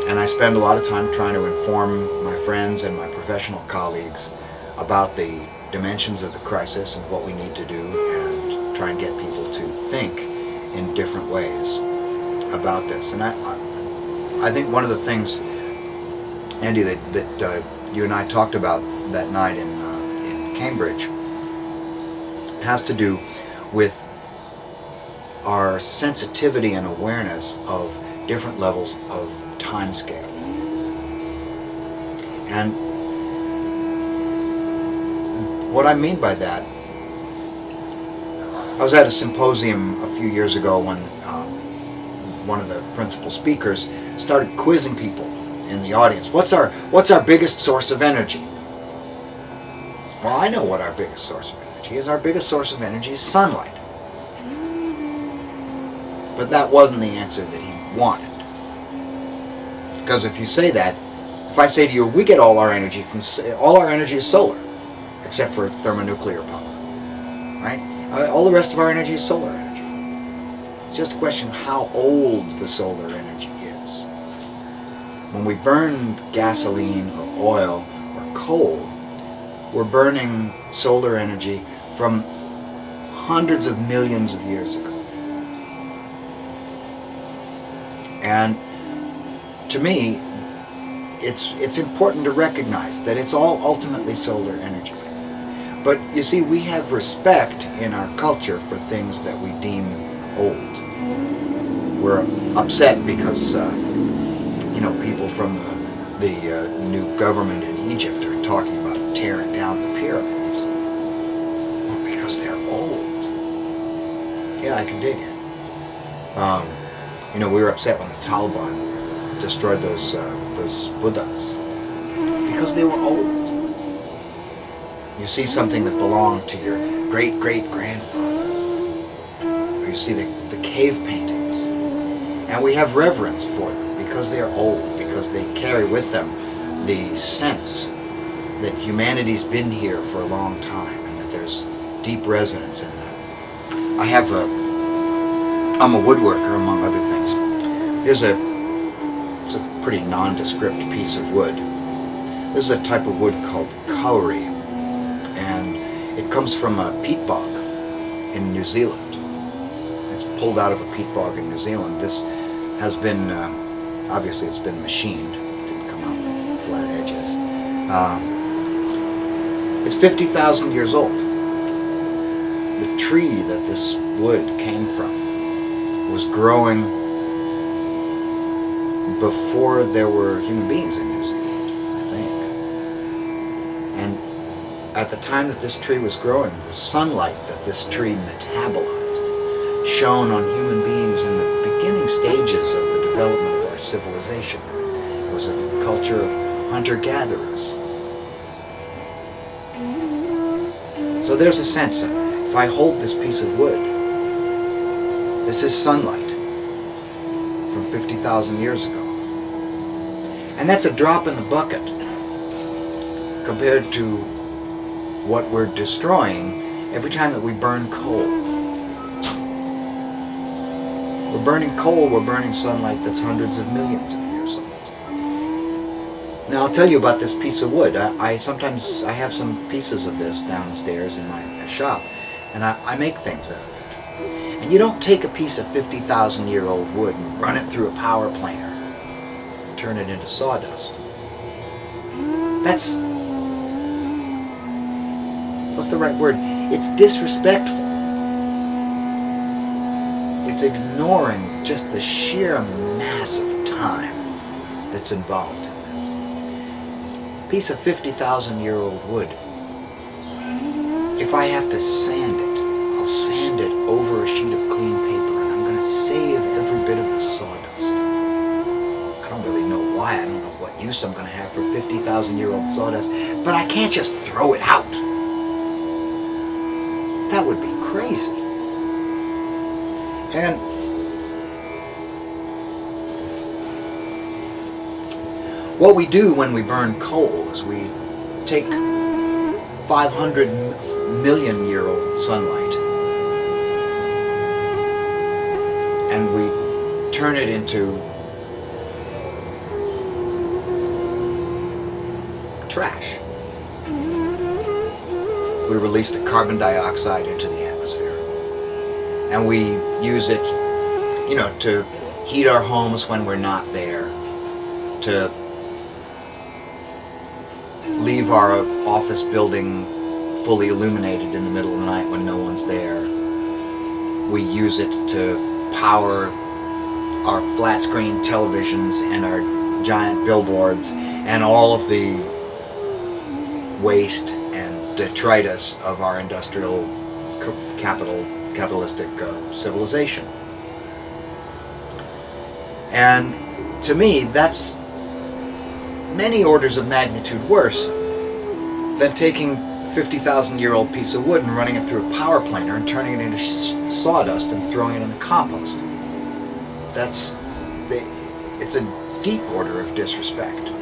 And I spend a lot of time trying to inform my friends and my professional colleagues about the dimensions of the crisis and what we need to do, and try and get people to think in different ways about this. And I think one of the things, Andy, that you and I talked about that night in Cambridge has to do with our sensitivity and awareness of different levels of time scale. And what I mean by that, I was at a symposium a few years ago when one of the principal speakers started quizzing people in the audience. What's our biggest source of energy? Well, I know what our biggest source of energy is. Our biggest source of energy is sunlight. But that wasn't the answer that he wanted. Because if you say that, if I say to you, we get all our energy is solar, except for thermonuclear power, right? All the rest of our energy is solar energy. It's just a question of how old the solar energy is. When we burn gasoline or oil or coal, we're burning solar energy from hundreds of millions of years ago. And to me, it's important to recognize that it's all ultimately solar energy. But you see, we have respect in our culture for things that we deem old. We're upset because people from the new government in Egypt are talking about tearing down the pyramids. Well, because they're old. Yeah, I can dig it. We were upset when the Taliban destroyed those Buddhas because they were old. You see something that belonged to your great-great-grandfather, or you see the cave paintings, and we have reverence for them because they are old, because they carry with them the sense that humanity's been here for a long time and that there's deep resonance in that. I'm a woodworker, among other things. It's a pretty nondescript piece of wood. This is a type of wood called kauri, and it comes from a peat bog in New Zealand. It's pulled out of a peat bog in New Zealand. This has been, obviously it's been machined. It didn't come out with flat edges. It's 50,000 years old. The tree that this wood came from was growing before there were human beings in New Zealand, I think. And at the time that this tree was growing, the sunlight that this tree metabolized shone on human beings in the beginning stages of the development of our civilization. It was a culture of hunter-gatherers. So there's a sense that if I hold this piece of wood, this is sunlight from 50,000 years ago. And that's a drop in the bucket compared to what we're destroying every time that we burn coal. We're burning coal, we're burning sunlight that's hundreds of millions of years old. Now I'll tell you about this piece of wood. I sometimes have some pieces of this downstairs in my shop, and I make things out of it. And you don't take a piece of 50,000-year-old wood and run it through a power planer, turn it into sawdust. That's, what's the right word? It's disrespectful. It's ignoring just the sheer mass of time that's involved in this. A piece of 50,000-year-old wood, if I have to sand it, I'll sand it over a sheet of clean paper, and I'm going to save every bit of the sawdust. I don't really know why, I don't know what use I'm going to have for 50,000-year-old sawdust, but I can't just throw it out. That would be crazy. And what we do when we burn coal is we take 500 million-year-old sunlight and we turn it into trash. We release the carbon dioxide into the atmosphere. And we use it, you know, to heat our homes when we're not there, to leave our office building fully illuminated in the middle of the night when no one's there. We use it to power our flat screen televisions and our giant billboards and all of the waste and detritus of our industrial capitalistic civilization. And to me, that's many orders of magnitude worse than taking a 50,000-year-old piece of wood and running it through a power planer and turning it into sawdust and throwing it in the compost. It's a deep order of disrespect.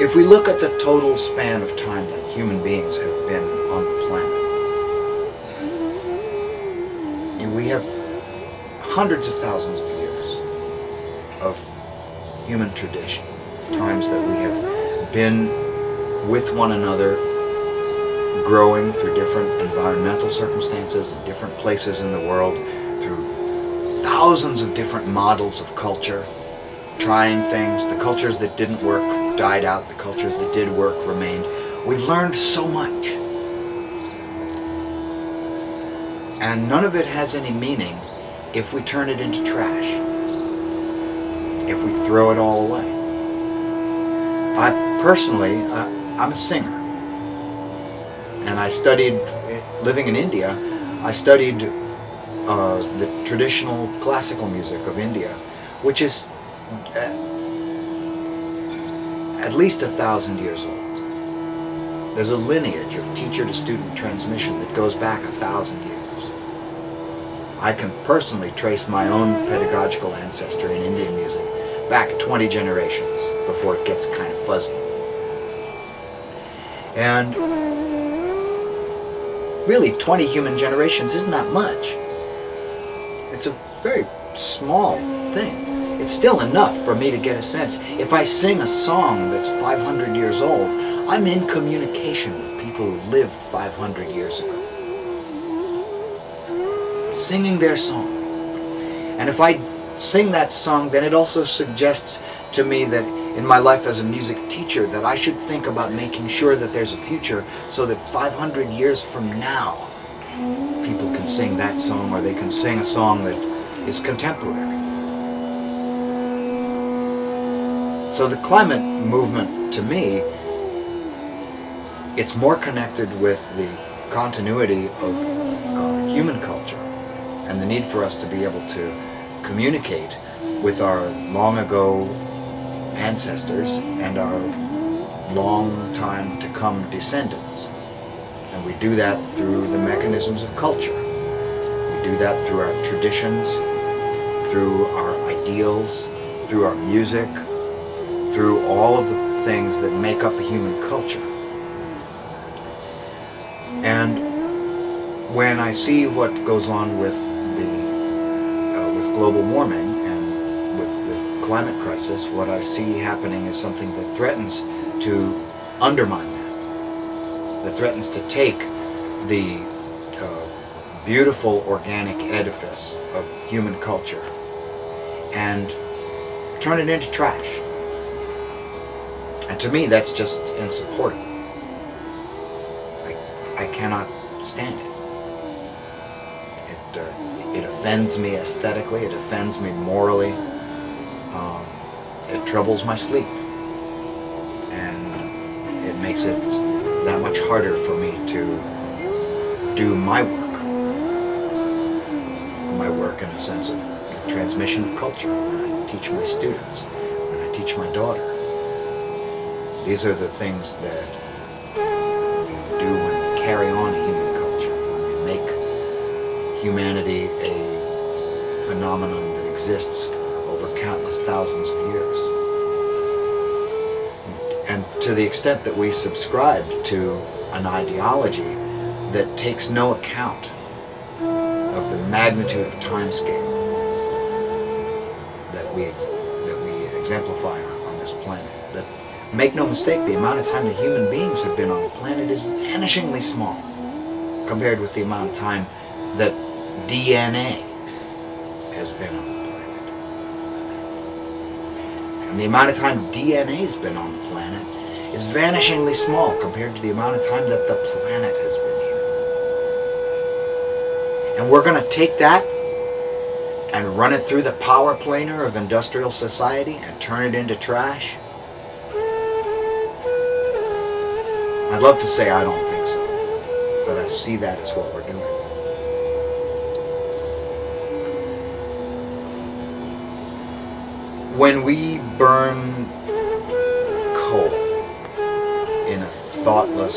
If we look at the total span of time that human beings have been on the planet, we have hundreds of thousands of years of human tradition, times that we have been with one another, growing through different environmental circumstances in different places in the world, through thousands of different models of culture, trying things. The cultures that didn't work died out, the cultures that did work remained. We've learned so much. And none of it has any meaning if we turn it into trash, if we throw it all away. Personally, I'm a singer. And I studied, living in India, I studied the traditional classical music of India, which is at least 1,000 years old. There's a lineage of teacher-to-student transmission that goes back 1,000 years. I can personally trace my own pedagogical ancestry in Indian music back 20 generations before it gets kind of fuzzy. And really, 20 human generations isn't that much. It's a very small thing. It's still enough for me to get a sense. If I sing a song that's 500 years old, I'm in communication with people who lived 500 years ago, singing their song. And if I sing that song, then it also suggests to me that in my life as a music teacher that I should think about making sure that there's a future so that 500 years from now people can sing that song, or they can sing a song that is contemporary. So the climate movement, to me, it's more connected with the continuity of human culture and the need for us to be able to communicate with our long ago ancestors and our long time to come descendants. And we do that through the mechanisms of culture. We do that through our traditions, through our ideals, through our music, through all of the things that make up a human culture. And when I see what goes on with with global warming and with the climate crisis, what I see happening is something that threatens to undermine that threatens to take the beautiful organic edifice of human culture and turn it into trash. And to me, that's just insupportable. I cannot stand it. It offends me aesthetically, it offends me morally, it troubles my sleep, and it makes it that much harder for me to do my work in the sense of transmission of culture, when I teach my students, when I teach my daughter. These are the things that we do when we carry on a human culture, when we make humanity a phenomenon that exists over countless thousands of years. And to the extent that we subscribe to an ideology that takes no account of the magnitude of time scale that we exemplify on this planet. That, make no mistake, the amount of time that human beings have been on the planet is vanishingly small compared with the amount of time that DNA has been on the planet. And the amount of time DNA's been on the planet is vanishingly small compared to the amount of time that the planet has been here. And we're going to take that and run it through the power planer of industrial society and turn it into trash? I'd love to say I don't think so, but I see that as what we're doing. When we burn coal in a thoughtless,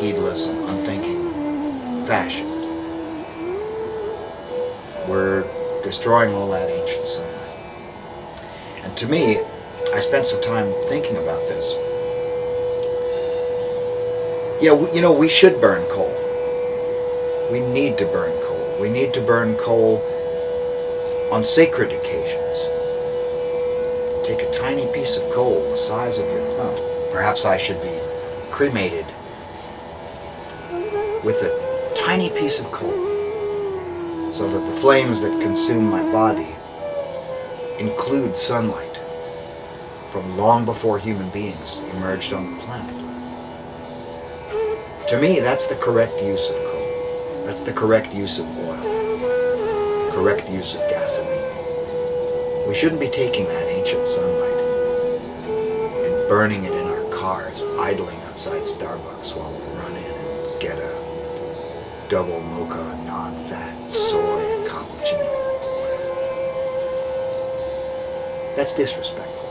heedless, and unthinking fashion, we're destroying all that ancient sunlight. And to me, I spent some time thinking about this. Yeah, you know, we should burn coal. We need to burn coal. We need to burn coal on sacred occasions. Take a tiny piece of coal the size of your thumb. Perhaps I should be cremated with a tiny piece of coal, so that the flames that consume my body include sunlight from long before human beings emerged on the planet. To me, that's the correct use of coal. That's the correct use of oil. Correct use of gasoline. We shouldn't be taking that ancient sunlight and burning it in our cars, idling outside Starbucks while we run in and get a double mocha, non-fat, soy, and cappuccino. That's disrespectful.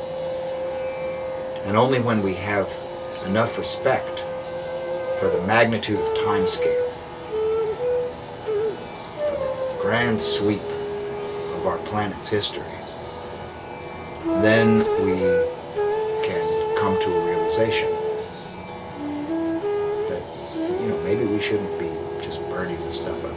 And only when we have enough respect for the magnitude of time scale, for the grand sweep of our planet's history, then we can come to a realization that, you know, maybe we shouldn't be just burning the stuff up